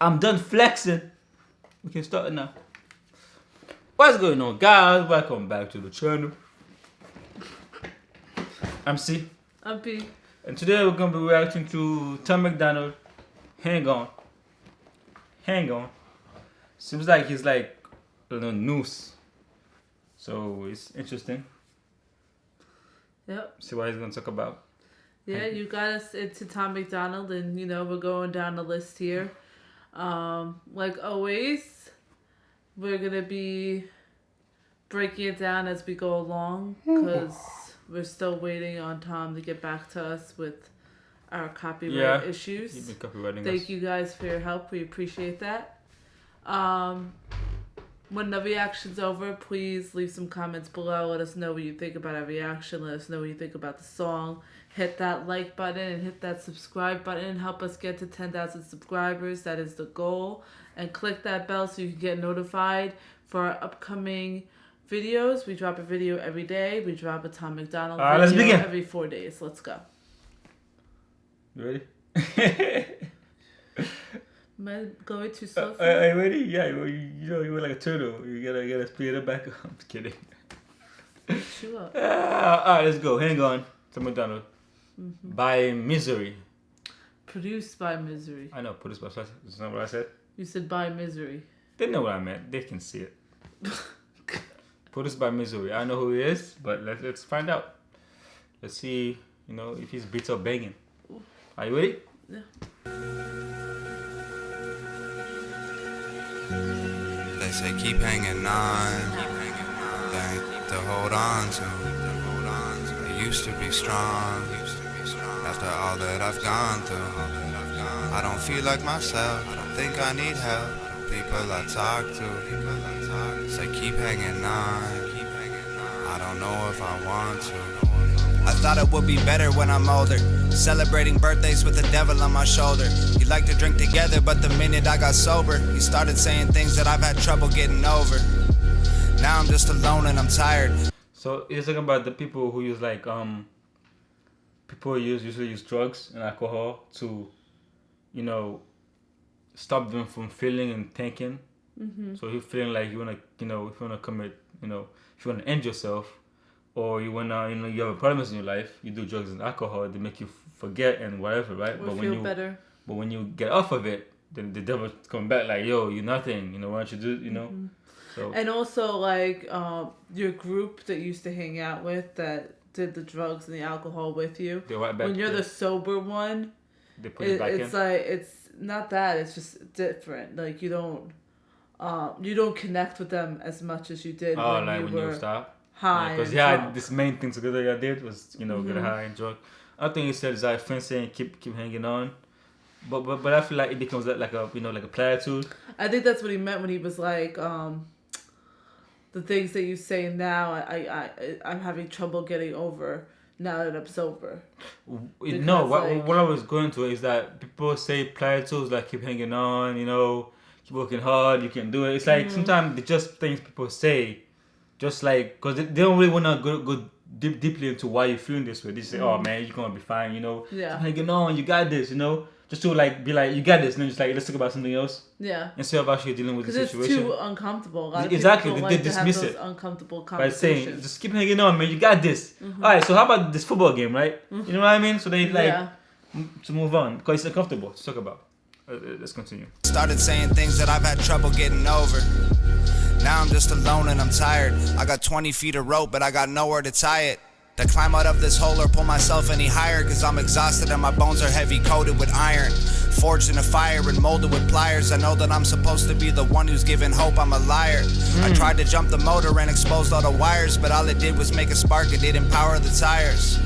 I'm done flexing. We can start now. What's going on, guys? Welcome back to the channel. I'm C. I'm B. And today we're going to be reacting to Tom MacDonald. Hang on. Seems like he's like a noose. So it's interesting. Yep. See what he's going to talk about. Yeah, you got us into Tom MacDonald, and we're going down the list here. Like always, we're gonna be breaking it down as we go along because we're still waiting on Tom to get back to us with our copyright issues. He's been copywriting Thank us. you guys for your help. We appreciate that. When the reaction's over, please leave some comments below. Let us know what you think about our reaction. Let us know what you think about the song. Hit that like button and hit that subscribe button and help us get to 10,000 subscribers. That is the goal. And click that bell so you can get notified for our upcoming videos. We drop a video every day. We drop a Tom MacDonald video let's begin. every 4 days. Let's go. You ready? Am I going too slow? Are you ready? Yeah, you were like a turtle. You gotta speed it back up. I'm just kidding. Chew up. Alright, let's go. Hang on. Tom MacDonald. By Misery. Produced by Misery. I know, produced by Flash. Is that what I said? You said by Misery. They know what I meant. They can see it. Produced by Misery. I know who he is, but let's find out. Let's see, if his beats are banging. Are you ready? Yeah. They say keep hanging on, thing to hold on to. I used to be strong, after all that I've gone through. I don't feel like myself, I don't think I need help. People I talk to say keep hanging on. I don't know if I want to. I thought it would be better when I'm older, celebrating birthdays with the devil on my shoulder. He liked to drink together, but the minute I got sober, he started saying things that I've had trouble getting over. Now I'm just alone and I'm tired. So he's talking about the people who use people usually use drugs and alcohol to, stop them from feeling and thinking. So you're feeling like you wanna, if you wanna commit, if you wanna end yourself, or you wanna, you have problems in your life, you do drugs and alcohol, they make you forget and whatever, right? Or feel better. But when you get off of it, then the devil come back like, yo, you're nothing, why don't you do, So. And also, like, your group that you used to hang out with that did the drugs and the alcohol with you. They're right back when you're there. the sober one, They put it back it's in. like, it's not that, it's just different. Like, you don't connect with them as much as you did when you were high. Because this main thing together I did was, get high and drunk. Other thing he said is like friends saying keep hanging on. But I feel like it becomes like a platitude. I think that's what he meant when he was like, the things that you say now, I'm having trouble getting over now that I'm sober. No, what I was going to is that people say platitudes like keep hanging on, keep working hard, you can do it. It's like sometimes it's just things people say, just like, because they don't really want to go deeply into why you're feeling this way. They say, oh man, you're going to be fine, keep hanging on, you got this, just to be like, you got this, and then just like, let's talk about something else. Yeah. Instead of actually dealing with the situation. Because it's too uncomfortable. A lot of exactly, people they like dismiss to have it. those uncomfortable By conversations. saying, just keep hanging on, man, you got this. Alright, so how about this football game, right? You know what I mean? So they to move on, because it's uncomfortable to talk about. Let's continue. Started saying things that I've had trouble getting over. Now I'm just alone and I'm tired. I got 20 feet of rope, but I got nowhere to tie it. To climb out of this hole or pull myself any higher, cause I'm exhausted and my bones are heavy coated with iron. Forged in a fire and molded with pliers. I know that I'm supposed to be the one who's giving hope, I'm a liar. I tried to jump the motor and exposed all the wires, but all it did was make a spark, it didn't power the tires.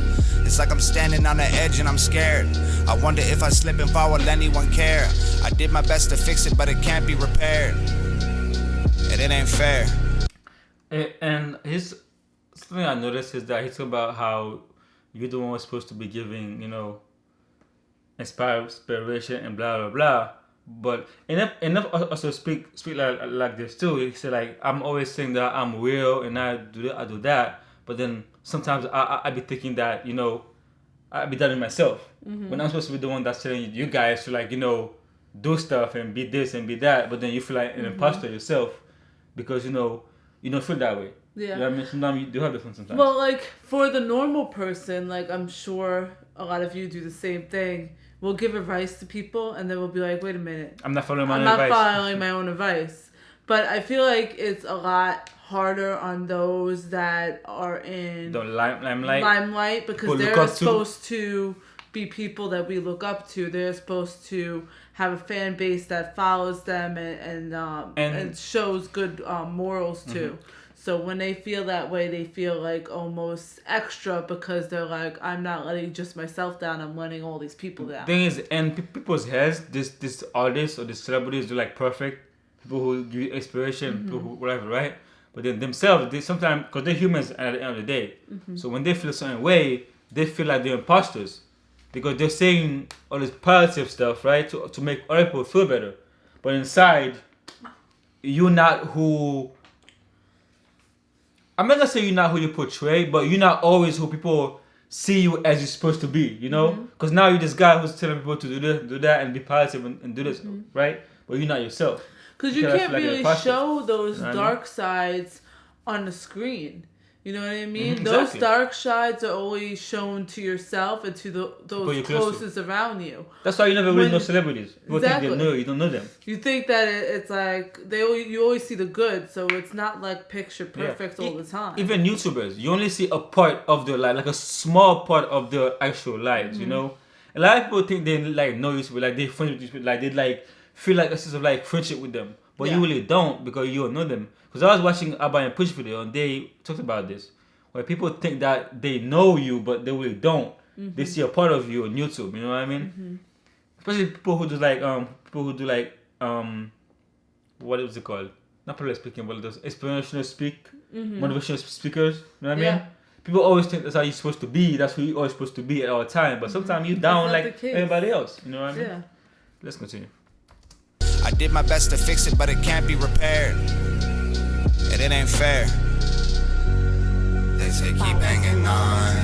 It's like I'm standing on the edge and I'm scared. I wonder if I slip and fall, will anyone care? I did my best to fix it, but it can't be repaired. And it ain't fair. And something I noticed is that he's talking about how you're the one who's supposed to be giving, inspiration and blah blah blah. But enough also speak like this too. He said like, I'm always saying that I'm real and I do that, but then sometimes I be thinking that I be doubting myself when I'm supposed to be the one that's telling you guys to do stuff and be this and be that, but then you feel like an imposter yourself because you don't feel that way. Yeah. You know what I mean? Sometimes you do have different sometimes. Well, like for the normal person, like I'm sure a lot of you do the same thing. We'll give advice to people and then we'll be like, wait a minute. I'm not following my own advice. advice. I'm not following my own advice. But I feel like it's a lot harder on those that are in the limelight. Limelight because they're supposed to be people that we look up to. They're supposed to have a fan base that follows them and shows good morals too. So when they feel that way, they feel like almost extra because they're like, I'm not letting just myself down. I'm letting all these people down. Thing is, and people's heads, this artists or the celebrities, they're like perfect. People who give you inspiration, people who whatever, right? But then themselves, they sometimes, because they're humans at the end of the day. So when they feel a certain way, they feel like they're imposters. Because they're saying all this positive stuff, right? To make other people feel better. But inside, you're not who... I'm not gonna say you're not who you portray, but you're not always who people see you as you're supposed to be, you know? Because now you're this guy who's telling people to do this, do that, and be positive and do this, right? But you're not yourself. Because you can't really show those dark sides on the screen. You know what I mean? Exactly. Those dark sides are always shown to yourself and to those closest around you. That's why you never really know celebrities. People think they know you, don't know them. You think that it's like you always see the good, so it's not like picture perfect all the time. Even YouTubers, you only see a part of their life, like a small part of their actual lives. You know, a lot of people think they like know YouTubers, like they friends with YouTubers, like they like feel like a sense of like friendship with them, but you really don't because you don't know them. Because I was watching Abba and Push video and they talked about this, where people think that they know you, but they really don't. They see a part of you on YouTube. You know what I mean? Especially people who do like what is it called? Not public speaking, but those inspirational motivational speakers. You know what I mean? People always think that's how you're supposed to be. That's who you're always supposed to be at all time. But sometimes you're down like everybody else. You know what I mean? Yeah. Let's continue. I did my best to fix it, but it can't be repaired. And it ain't fair. They say keep hanging on,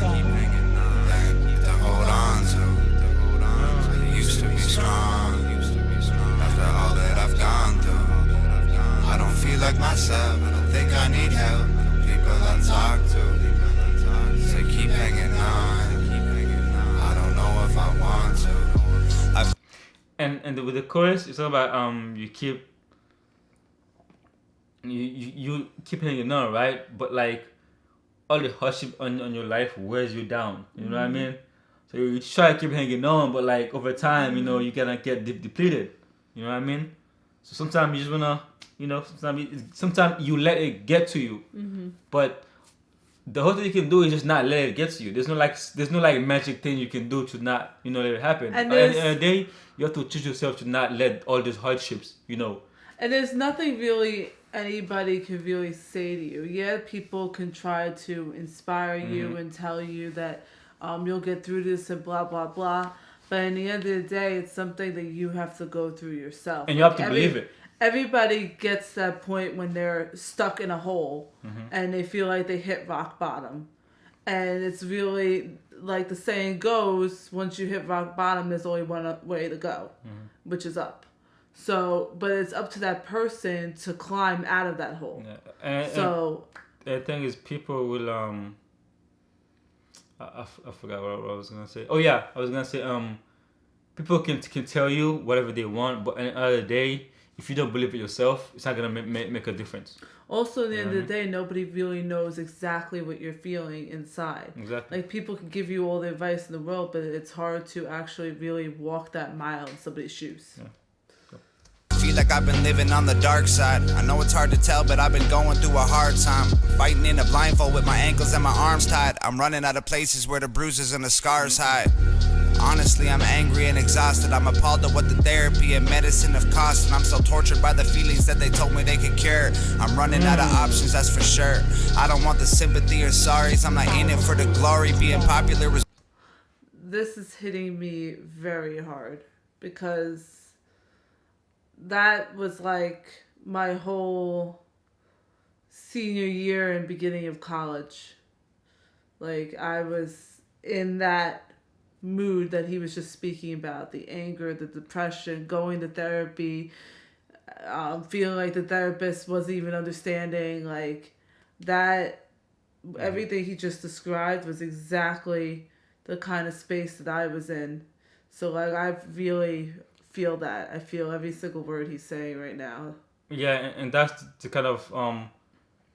to hold on to. I used to be strong. After all that I've gone through, I don't feel like myself. I don't think I need help. People I talk to say keep hanging on. I don't know if I want to. And with the chorus, it's all about you keep hanging on, right? But like all the hardship on your life wears you down. You know what I mean? So you try to keep hanging on, but like over time, you gonna get depleted. You know what I mean? So sometimes you just wanna, sometimes you let it get to you. But the whole thing you can do is just not let it get to you. There's no like magic thing you can do to not, let it happen. And at the end of the day, you have to choose yourself to not let all these hardships, And there's nothing really anybody can really say to you. Yeah, people can try to inspire you and tell you that you'll get through this and blah, blah, blah. But in the end of the day, it's something that you have to go through yourself. And you have to believe it. Everybody gets that point when they're stuck in a hole and they feel like they hit rock bottom. And it's really, like the saying goes, once you hit rock bottom, there's only one way to go, which is up. So, but it's up to that person to climb out of that hole. Yeah. And the thing is, people will, I forgot what I was going to say. Oh yeah, I was going to say, people can tell you whatever they want, but at the end of the day, if you don't believe it yourself, it's not going to make a difference. Also, at the end of the day, nobody really knows exactly what you're feeling inside. Exactly. Like, people can give you all the advice in the world, but it's hard to actually really walk that mile in somebody's shoes. Yeah. Feel like I've been living on the dark side. I know it's hard to tell, but I've been going through a hard time. Fighting in a blindfold with my ankles and my arms tied. I'm running out of places where the bruises and the scars hide. Honestly, I'm angry and exhausted. I'm appalled at what the therapy and medicine have cost. And I'm so tortured by the feelings that they told me they could cure. I'm running out of options, that's for sure. I don't want the sympathy or sorries. I'm not in it for the glory. Being popular was... This is hitting me very hard because that was like my whole senior year and beginning of college. Like, I was in that mood that he was just speaking about, the anger, the depression, going to therapy, feeling like the therapist wasn't even understanding, like that, everything he just described was exactly the kind of space that I was in. So like I really feel that. I feel every single word he's saying right now. Yeah, and that's the kind of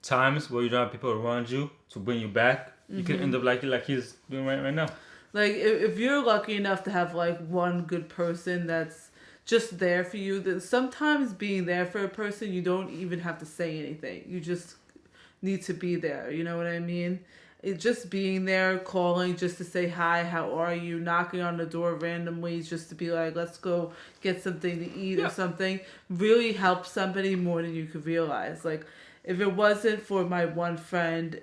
times where you don't have people around you to bring you back. You can end up like he's doing right now. Like if you're lucky enough to have like one good person that's just there for you, then sometimes being there for a person, you don't even have to say anything. You just need to be there. You know what I mean? It's just being there, calling just to say hi, how are you, knocking on the door randomly just to be like, let's go get something to eat or something, really helps somebody more than you could realize. Like, if it wasn't for my one friend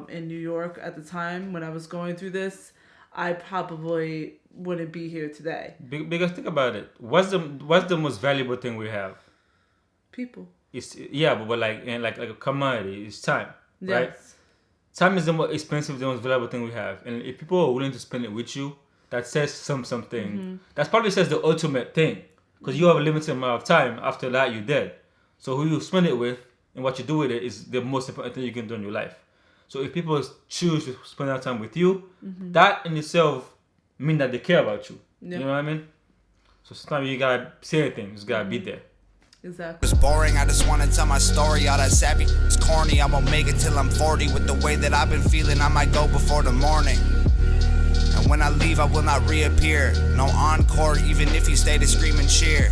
in New York at the time when I was going through this, I probably wouldn't be here today. Because think about it. What's the most valuable thing we have? People. It's but like a commodity, it's time, right? Yes. Time is the most expensive, the most valuable thing we have, and if people are willing to spend it with you, that says something. That probably says the ultimate thing, because you have a limited amount of time. After that, you're dead. So who you spend it with and what you do with it is the most important thing you can do in your life. So if people choose to spend that time with you, that in itself means that they care about you. Yep. You know what I mean? So sometimes you gotta say anything. You just gotta be there. Exactly. It's boring, I just wanna tell my story. All that savvy, it's corny. I won't make it till I'm 40. With the way that I've been feeling, I might go before the morning. And when I leave, I will not reappear. No encore, even if you stay to scream and cheer.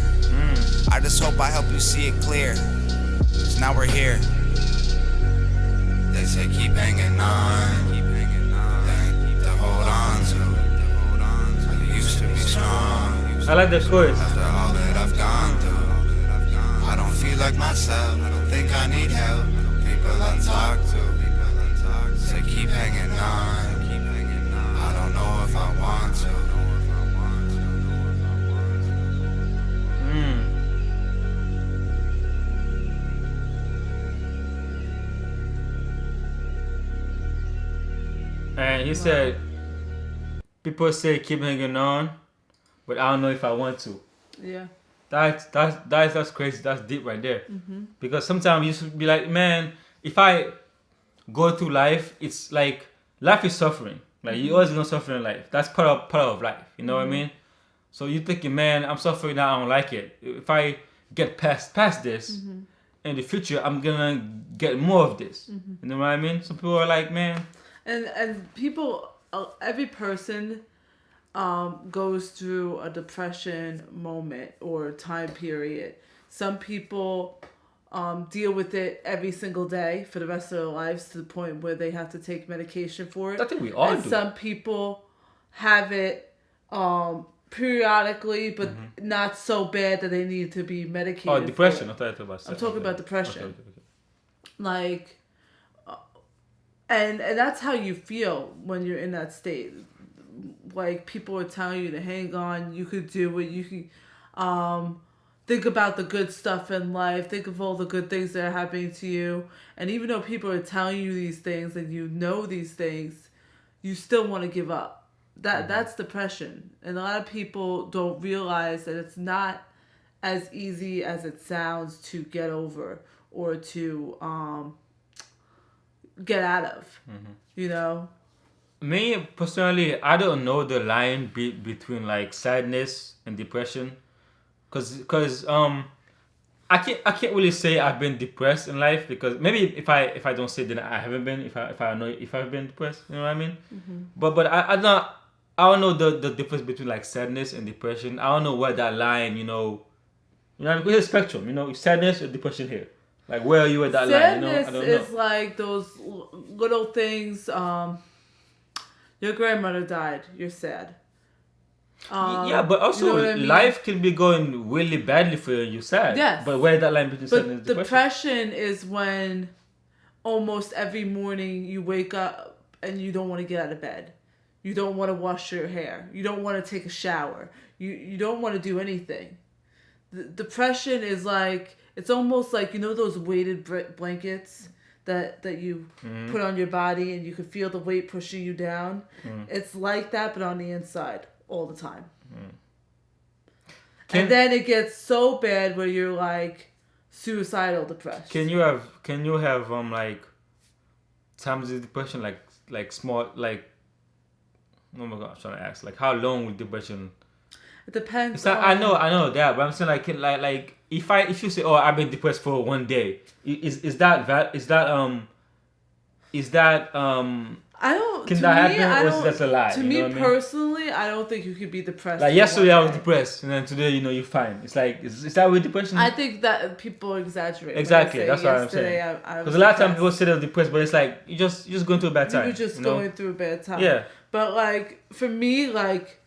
I just hope I help you see it clear. 'Cause now we're here. They say keep hanging on. To hold on to. I used to be strong. I like the chorus. After all that I've gone through. I don't feel like myself, I don't think I need help. People I talk to say keep hanging on. I don't know if I want to. And he said, people say keep hanging on, but I don't know if I want to. Yeah. That's crazy. That's deep right there. Because sometimes you should be like, man, if I go through life, it's like life is suffering. Like you always gonna suffer in life. That's part of life. You know what I mean? So you thinking, man, I'm suffering now. I don't like it. If I get past this, in the future, I'm gonna get more of this. You know what I mean? Some people are like, man, and people, every person goes through a depression moment or time period. Some people deal with it every single day for the rest of their lives to the point where they have to take medication for it. I think we all do. Some people have it periodically, but not so bad that they need to be medicated. Oh, depression. I'm talking about depression. Okay. Like, and that's how you feel when you're in that state. Like, people are telling you to hang on, you could do it, you can think about the good stuff in life, think of all the good things that are happening to you. And even though people are telling you these things and you know these things, you still want to give up. That's depression. And a lot of people don't realize that it's not as easy as it sounds to get over or to get out of, you know? Me personally, I don't know the line between like sadness and depression, cause I can't really say I've been depressed in life, because maybe if I don't say then I haven't been, if I know if I've been depressed, you know what I mean? But I don't know the difference between like sadness and depression. I don't know where that line, you know, because it's a spectrum, you know, sadness or depression here. Like, where are you at that line? You know, I don't know. Sadness is like those little things. Your grandmother died. You're sad. Yeah, but also, you know what I mean? Life can be going really badly for you and you're sad. Yes. But where that line between sadness and depression? Depression is when almost every morning you wake up and you don't want to get out of bed. You don't want to wash your hair. You don't want to take a shower. You don't want to do anything. Depression is like, it's almost like, you know those weighted blankets that you put on your body and you can feel the weight pushing you down? It's like that, but on the inside. all the time. And then it gets so bad where you're like suicidal depressed. Can you have like times of depression like small like oh my god, I'm trying to ask like how long will depression? It depends. It's like, I know that, but I'm saying like if you say, oh, I've been depressed for one day, is that I don't. Can to that me, happen, I or don't, is that a lie? To me personally, I don't think you could be depressed. Like for yesterday one I was day. depressed, and then today you're fine. It's like is that with depression? I think that people exaggerate. Exactly, that's what I'm saying. Because a lot of times people say they're depressed, but it's like you just going through a bad time. You were just going through a bad time. Yeah. But like for me, like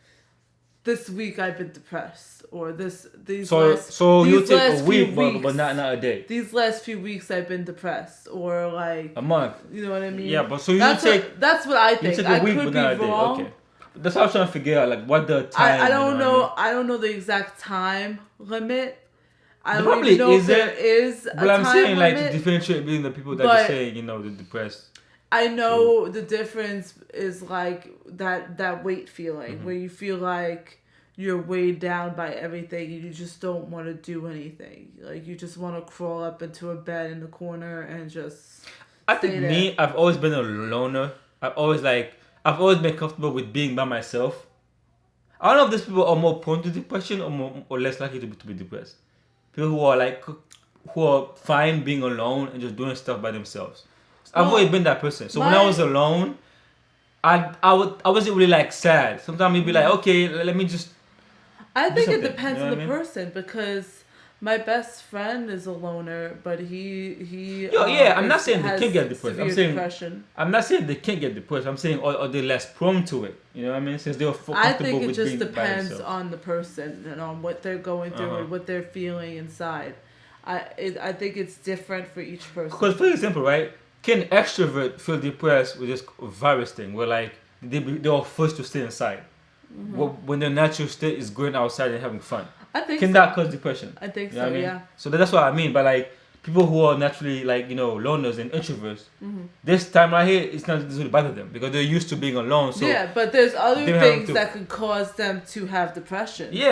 this week I've been depressed, or these so last, you these take last a week, few but not a day. These last few weeks I've been depressed, or like a month. You know what I mean? Yeah, but so that's what I think. You take a week, I could but not be a day. wrong. Okay. That's what I'm trying to figure out. Like what the time. I don't know. I I don't know the exact time limit. I don't even know if there is a but I'm time saying limit, like to differentiate between the people that are saying they're depressed. I know the difference is like that weight feeling where you feel like you're weighed down by everything and you just don't want to do anything. Like you just want to crawl up into a bed in the corner and just I think I've always been a loner. I've always been comfortable with being by myself. I don't know if these people are more prone to depression or less likely to be depressed. People who are fine being alone and just doing stuff by themselves. I've always been that person. So when I was alone, I wasn't really like sad. Sometimes you'd be like, okay, let me just. I think it depends on the person, because my best friend is a loner, but he I'm not saying they can't get depressed. I'm not saying they can't get depressed. I'm saying are they less prone to it? You know what I mean? Since they're comfortable I think it with just being depends by themselves. on the person and on what they're going through and what they're feeling inside. I think it's different for each person. Because for example, right, can extrovert feel depressed with this virus thing where like they are forced to stay inside? When their natural state is going outside and having fun. I think Can that cause depression? I think you know so, what I mean? yeah. So that's what I mean by like people who are naturally like, loners and introverts. This time right here, it's not going to bother them because they're used to being alone. So yeah, but there's other things that could cause them to have depression. Yeah.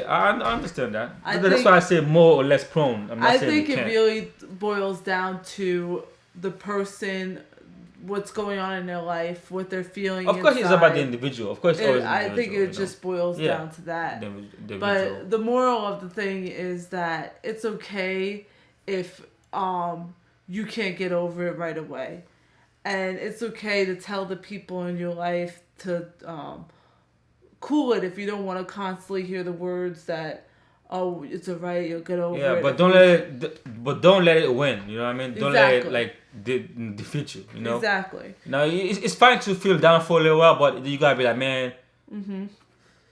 I understand that. That's why I say more or less prone. I'm not saying it really boils down to the person, what's going on in their life, what they're feeling. Of course, inside. it's about the individual. Of course, I think it just boils down to that. But the moral of the thing is that it's okay if you can't get over it right away, and it's okay to tell the people in your life to cool it if you don't want to constantly hear the words that, oh, it's alright, you'll get over it. Yeah, but don't let it win. You know what I mean? Don't let it like defeat you. You know? Exactly. Now it's fine to feel down for a little while, but you gotta be like, man.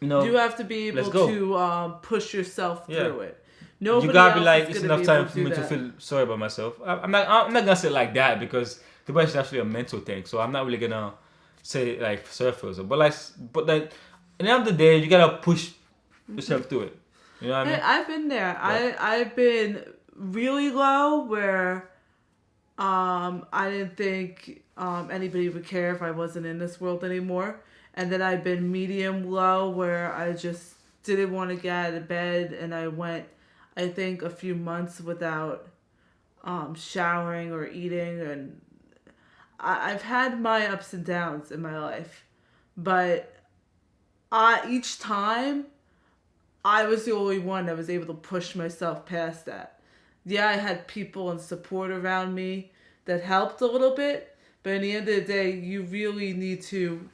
You have to be able to push yourself through it. Nobody you gotta be else like, is it's gonna enough be time able for me do to that. feel sorry about myself. I'm not gonna say it like that because depression is actually a mental thing. So I'm not really gonna say like surface. But at the end of the day, you gotta push yourself through it. You know what I mean? I've been there. Yeah. I've been really low where I didn't think anybody would care if I wasn't in this world anymore. And then I've been medium low where I just didn't want to get out of bed, and I went, I think, a few months without showering or eating, and I've had my ups and downs in my life, but each time I was the only one that was able to push myself past that. Yeah, I had people and support around me that helped a little bit, but at the end of the day, you really need to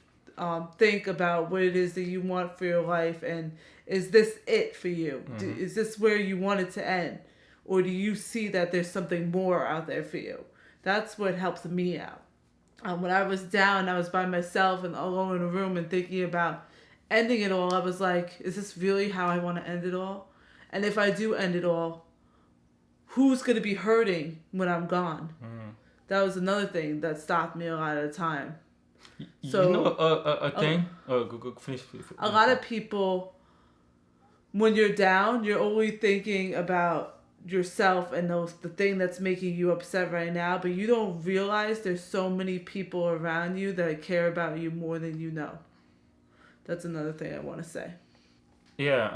think about what it is that you want for your life, and is this it for you? Is this where you want it to end? Or do you see that there's something more out there for you? That's what helps me out. When I was down, I was by myself and alone in a room and thinking about ending it all. I was like, is this really how I want to end it all? And if I do end it all, who's going to be hurting when I'm gone? That was another thing that stopped me a lot of the time. So, you know a thing? Go finish. A lot of people, when you're down, you're only thinking about yourself and the thing that's making you upset right now, but you don't realize there's so many people around you that care about you more than you know. That's another thing I want to say. Yeah,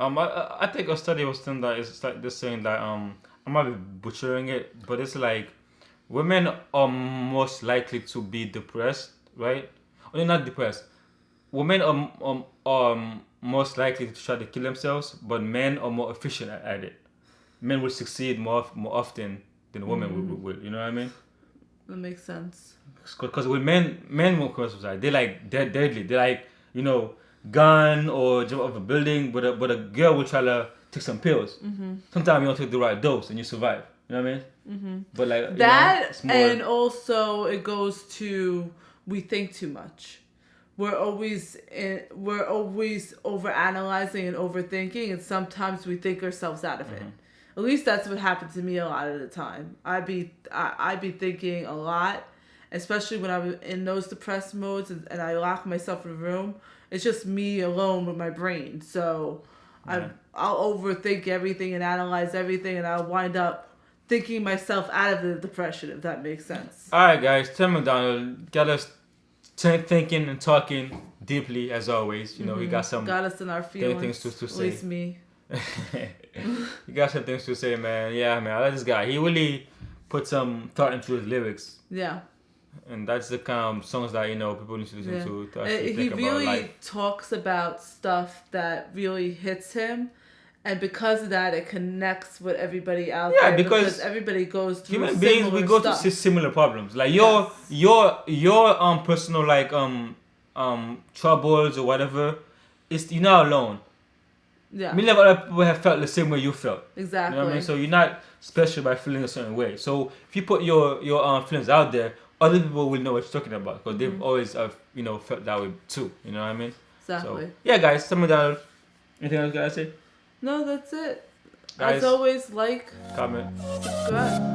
I think a study was saying that it's like they're saying that I might be butchering it, but it's like women are most likely to be depressed, right? Or they're not depressed. Women are most likely to try to kill themselves, but men are more efficient at it. Men will succeed more often than women will. You know what I mean? That makes sense. Because with men won't commit suicide. They're like deadly. They're like, gun or jump off a building, but a girl will try to take some pills. Sometimes you don't take the right dose and you survive. You know what I mean? But like that, it's more... and also it goes to we think too much. We're always overanalyzing and overthinking, and sometimes we think ourselves out of it. At least that's what happened to me a lot of the time. I'd be thinking a lot, especially when I'm in those depressed modes and I lock myself in a room. It's just me alone with my brain. So I'll overthink everything and analyze everything, and I'll wind up thinking myself out of the depression, if that makes sense. All right, guys. Tim MacDonald got us thinking and talking deeply, as always. He got us in our feelings. Things to say. At least me. You got some things to say, man. Yeah, man. I like this guy. He really put some thought into his lyrics. Yeah. And that's the kind of songs that, people need to listen to actually he think really about life. talks about stuff that really hits him. And because of that, it connects with everybody out there. Because everybody goes through human beings, we go through similar problems. Like your personal troubles or whatever, you're not alone. Yeah. Many other people have felt the same way you felt. Exactly. You know what I mean? So you're not special by feeling a certain way. So if you put your feelings out there, other people will know what you're talking about because they've always felt that way too. You know what I mean? Exactly. So, yeah, guys. Anything else you gotta say? No, that's it. Guys, as always, comment, Subscribe.